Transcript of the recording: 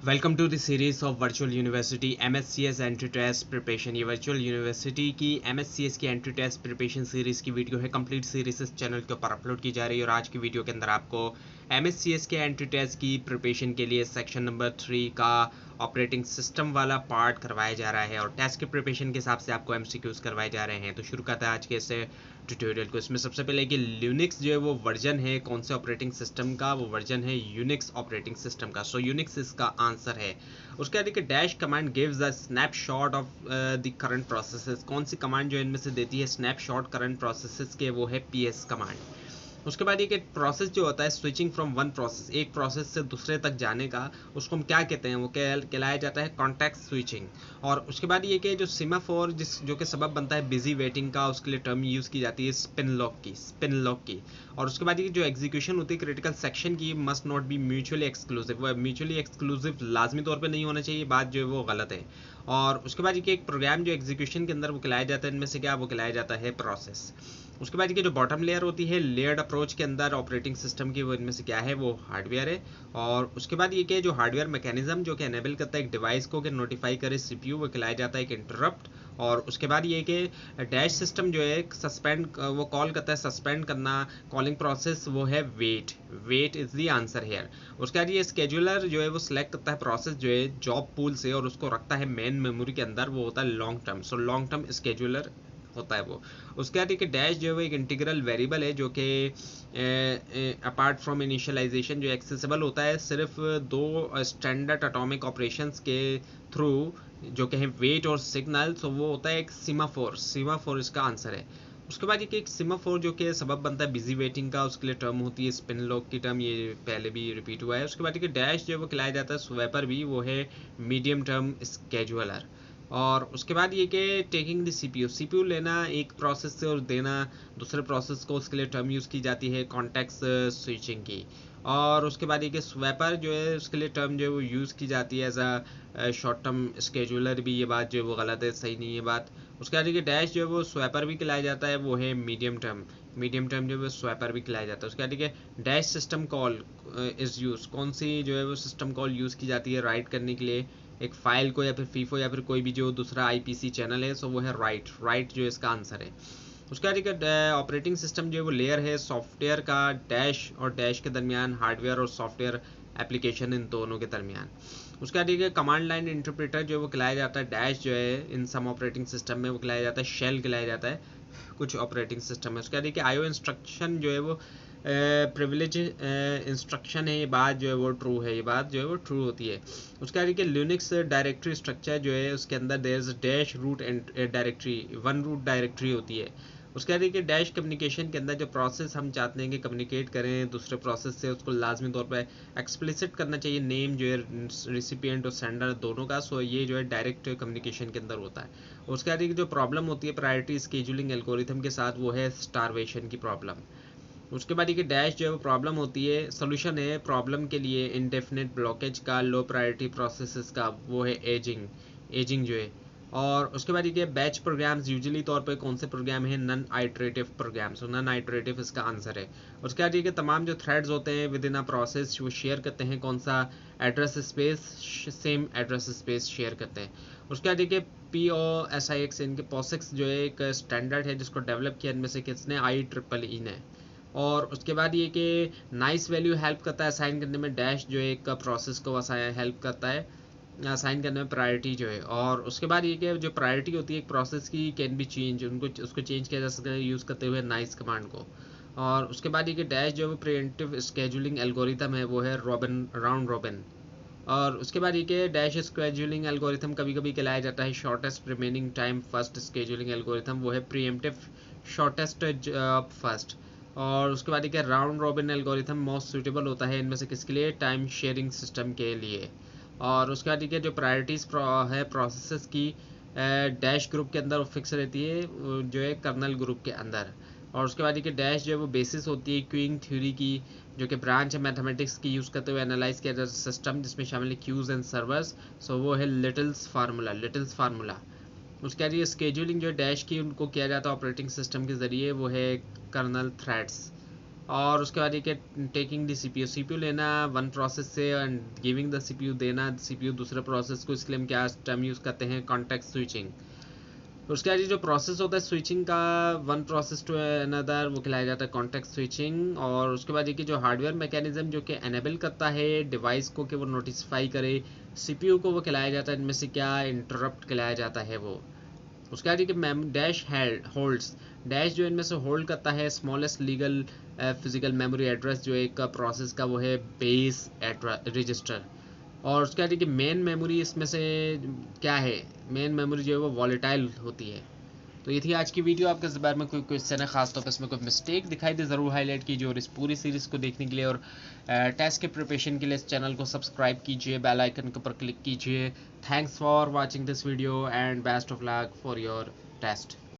Welcome to the series of virtual university MSCS entry test preparation. ये virtual university की MSCS की entry test preparation series की video है। Complete series इस channel के ऊपर अपलोड की जा रही है और आज की वीडियो के अंदर आपको MSCS के एंट्री टेस्ट की प्रिपरेशन के लिए सेक्शन नंबर 3 का ऑपरेटिंग सिस्टम वाला पार्ट करवाया जा रहा है और टेस्ट के प्रिपरेशन के हिसाब से आपको MCQs करवाए जा रहे हैं। तो शुरू करते हैं आज के इस ट्यूटोरियल को। इसमें सबसे पहले कि ल्यूनिक्स जो है वो वर्जन है कौन से ऑपरेटिंग सिस्टम का, वो वर्जन है यूनिक्स ऑपरेटिंग सिस्टम का। सो यूनिक्स इसका आंसर है। उसके बाद देखिए dash command gives a snapshot of the current processes. कौन सी कमांड जो इनमें से देती है स्नैपशॉट करंट प्रोसेसेस के, वो है PS कमांड। उसके बाद ये कि प्रोसेस जो होता है स्विचिंग फ्रॉम वन प्रोसेस, एक प्रोसेस से दूसरे तक जाने का, उसको हम क्या कहते हैं, वो कहलाया जाता है कॉन्टेक्स्ट स्विचिंग। और उसके बाद ये कि जो सिमाफोर जो कि सबब बनता है बिजी वेटिंग का, उसके लिए टर्म यूज़ की जाती है स्पिन लॉक की। और उसके बाद ये जो एग्जीक्यूशन होती है क्रिटिकल सेक्शन की, must not be mutually exclusive. वो म्यूचुअली एक्सक्लूसिव लाजमी तौर पर नहीं होना चाहिए, बात जो है वो गलत है। और उसके बाद ये एक प्रोग्राम जो एग्जीक्यूशन के अंदर वो कहलाया जाता है, इनमें से क्या, वो कहलाया जाता है प्रोसेस। उसके बाद ये जो बॉटम लेयर होती है लेयर्ड अप्रोच के अंदर ऑपरेटिंग सिस्टम की, वो इनमें से क्या है, वो हार्डवेयर है। और उसके बाद ये कि जो हार्डवेयर मैकेनिज्म जो कि एनेबल करता है एक डिवाइस को कि नोटिफाई करे CPU, वो कहलाया जाता है एक इंटरप्ट। और उसके बाद ये कि डैश सिस्टम जो है सस्पेंड, वो कॉल करता है सस्पेंड करना, कॉलिंग प्रोसेस, वो है wait is the answer here. उसके बाद ये स्केड्यूलर जो है वो सिलेक्ट करता है प्रोसेस जो है जॉब पूल से और उसको रखता है मेन मेमोरी के अंदर, वो होता है long term. So long term scheduler होता है वो। उसके बाद एक डैश जो है वो एक इंटीग्रल वेरिएबल है जो कि अपार्ट फ्रॉम इनिशियलाइजेशन जो एक्सेसिबल होता है सिर्फ दो स्टैंडर्ड एटॉमिक ऑपरेशंस के थ्रू, जो कि है वेट और सिग्नल। तो वो होता है एक सीमाफोर इसका आंसर है। उसके बाद ये कि एक सीमाफोर जो कि सबब बनता है बिजी वेटिंग का, उसके लिए टर्म होती है स्पिन लॉक की टर्म, ये पहले भी रिपीट हुआ है। उसके बाद ये डैश जो है वो खिलाया जाता है स्वैपर भी, वो है मीडियम टर्म स्केजुअलर। और उसके बाद ये कि टेकिंग द CPU लेना एक प्रोसेस से और देना दूसरे प्रोसेस को, उसके लिए टर्म यूज़ की जाती है कॉन्टेक्स्ट स्विचिंग की। और उसके बाद ये कि स्वैपर जो है उसके लिए टर्म जो है वो यूज़ की जाती है as a short term scheduler भी, ये बात जो है वो गलत है, सही नहीं है बात। उसके बाद ये डैश जो है वो स्वैपर भी खिलाया जाता है, वो है मीडियम टर्म जो है वो स्वैपर भी खिलाया जाता है। उसके बाद ये dash system call is use, कौन सी जो है वो सिस्टम कॉल यूज़ की जाती है राइट करने के लिए एक फाइल को या फिर फीफो या फिर कोई भी जो दूसरा IPC चैनल है। सो वो है राइट जो इसका आंसर है। उसके बाद एक ऑपरेटिंग सिस्टम जो है वो लेयर है सॉफ्टवेयर का, डैश और डैश के दरमियान हार्डवेयर और सॉफ्टवेयर एप्लीकेशन, इन दोनों के दरमियान। उसके बाद एक कमांड लाइन इंटरप्रेटर जो है वो खिलाया जाता है, डैश जो है इन सम ऑपरेटिंग सिस्टम में वो खिलाया जाता है, शेल खिलाया जाता है कुछ ऑपरेटिंग सिस्टम है। उसके बाद देखिए IO इंस्ट्रक्शन जो है वो प्रिविलेज इंस्ट्रक्शन है, ये बात जो है वो ट्रू है, ये बात जो है वो ट्रू होती है। उसके बाद देखिए लिनक्स डायरेक्टरी स्ट्रक्चर जो है उसके अंदर there is dash root directory, one root directory होती है। उसके बाद देखिए डैश कम्युनिकेशन के अंदर जो प्रोसेस हम चाहते हैं कि कम्युनिकेट करें दूसरे प्रोसेस से, उसको लाजमी तौर पर एक्सप्लिसिट करना चाहिए नेम जो है रिसिपिएंट और सेंडर दोनों का। सो ये जो है डायरेक्ट कम्युनिकेशन के अंदर होता है। उसके बाद एक जो प्रॉब्लम होती है प्रायोरिटी स्केजुलिंग एल्गोरिथम के साथ, वो है स्टारवेशन की प्रॉब्लम। उसके बाद ये डैश जो है वो प्रॉब्लम होती है, सोल्यूशन है प्रॉब्लम के लिए इनडेफिनेट ब्लॉकेज का, लो प्रायोरिटी प्रोसेसेस का, वो है एजिंग जो है। और उसके बाद ये बैच प्रोग्राम्स यूजुअली तौर पे कौन से प्रोग्राम है, नन आइटरेटिव प्रोग्राम। सो नन आइटरेटिव इसका आंसर है। उसके बाद ये तमाम जो थ्रेड्स होते हैं विद इन अ प्रोसेस वो शेयर करते हैं कौन सा, address space, same address space share करते हैं। उसके बाद देखिए POSIX, इनके POSIX जो है एक स्टैंडर्ड है जिसको डेवलप किया इनमें से किसने, IEEE ने। और उसके बाद ये कि नाइस वैल्यू हेल्प करता है असाइन करने में, डैश जो है एक प्रोसेस को हेल्प करता है असाइन करने में प्रायोरिटी जो है। और उसके बाद ये कि जो प्रायोरिटी होती है एक प्रोसेस की कैन बी चेंज, उसको चेंज किया जा सकता है यूज़ करते हुए नाइस कमांड को। और उसके बाद ये कि डैश जो है प्रिवेंटिव स्केजुलिंग एल्गोरिथम है, वो है राउंड रॉबिन। और उसके बाद ये कि डैश स्केजुलिंग एल्गोरिथम कभी कभी कहलाया जाता है shortest remaining time first scheduling algorithm, वो है प्रीएम्प्टिव शॉर्टेस्ट फर्स्ट। और उसके बाद ये round robin algorithm most suitable होता है इनमें से किसके लिए, टाइम शेयरिंग सिस्टम के लिए। और उसके बाद ये जो प्रायोरिटीज़ है प्रोसेसेस की डैश ग्रुप के अंदर फिक्स रहती है, जो है कर्नल ग्रुप के अंदर। और उसके बाद ये डैश जो है वो बेसिस होती है क्यूइंग थ्योरी की, जो कि ब्रांच है मैथमेटिक्स की यूज़ करते हुए एनालाइज किया जाता है सिस्टम जिसमें शामिल है क्यूज एंड सर्वर्स। सो वो है लिटिल्स फार्मूला। उसके बाद ये स्केड्यूलिंग जो डैश की उनको किया जाता है ऑपरेटिंग सिस्टम के ज़रिए, वो है कर्नल थ्रेड्स। और उसके बाद ये कि टेकिंग द सीपीयू लेना वन प्रोसेस से एंड गिविंग द सीपीयू देना सीपीयू दूसरे प्रोसेस को, इसके लिए हम क्या टर्म यूज़ करते हैं, कॉन्टेक्स्ट स्विचिंग। उसके बाद जो प्रोसेस होता है स्विचिंग का वन प्रोसेस टू अनदर, वो खिलाया जाता है कॉन्टेक्स्ट स्विचिंग। और उसके बाद ये कि जो हार्डवेयर मैकेनिज्म जो कि एनेबल करता है डिवाइस को कि वो नोटिफाई करे सीपीयू को, वो खिलाया जाता है इनमें से क्या, इंटरप्ट खिलाया जाता है वो। उसके बाद कि डैश होल्ड्स, डैश जो इनमें से होल्ड करता है smallest legal physical memory address जो एक प्रोसेस का, वो है बेस रजिस्टर। और उसके बाद कि मेन मेमोरी इसमें से क्या है, मेन मेमोरी जो है वो वॉलेटाइल होती है। तो ये थी आज की वीडियो। आपके इस बारे में कोई क्वेश्चन है, खासतौर पर इसमें कोई मिस्टेक दिखाई दे ज़रूर हाईलाइट कीजिए। और इस पूरी सीरीज़ को देखने के लिए और टेस्ट के प्रिपरेशन के लिए इस चैनल को सब्सक्राइब कीजिए, बेल आइकन के ऊपर क्लिक कीजिए। Thanks for watching this video and best of luck for your test.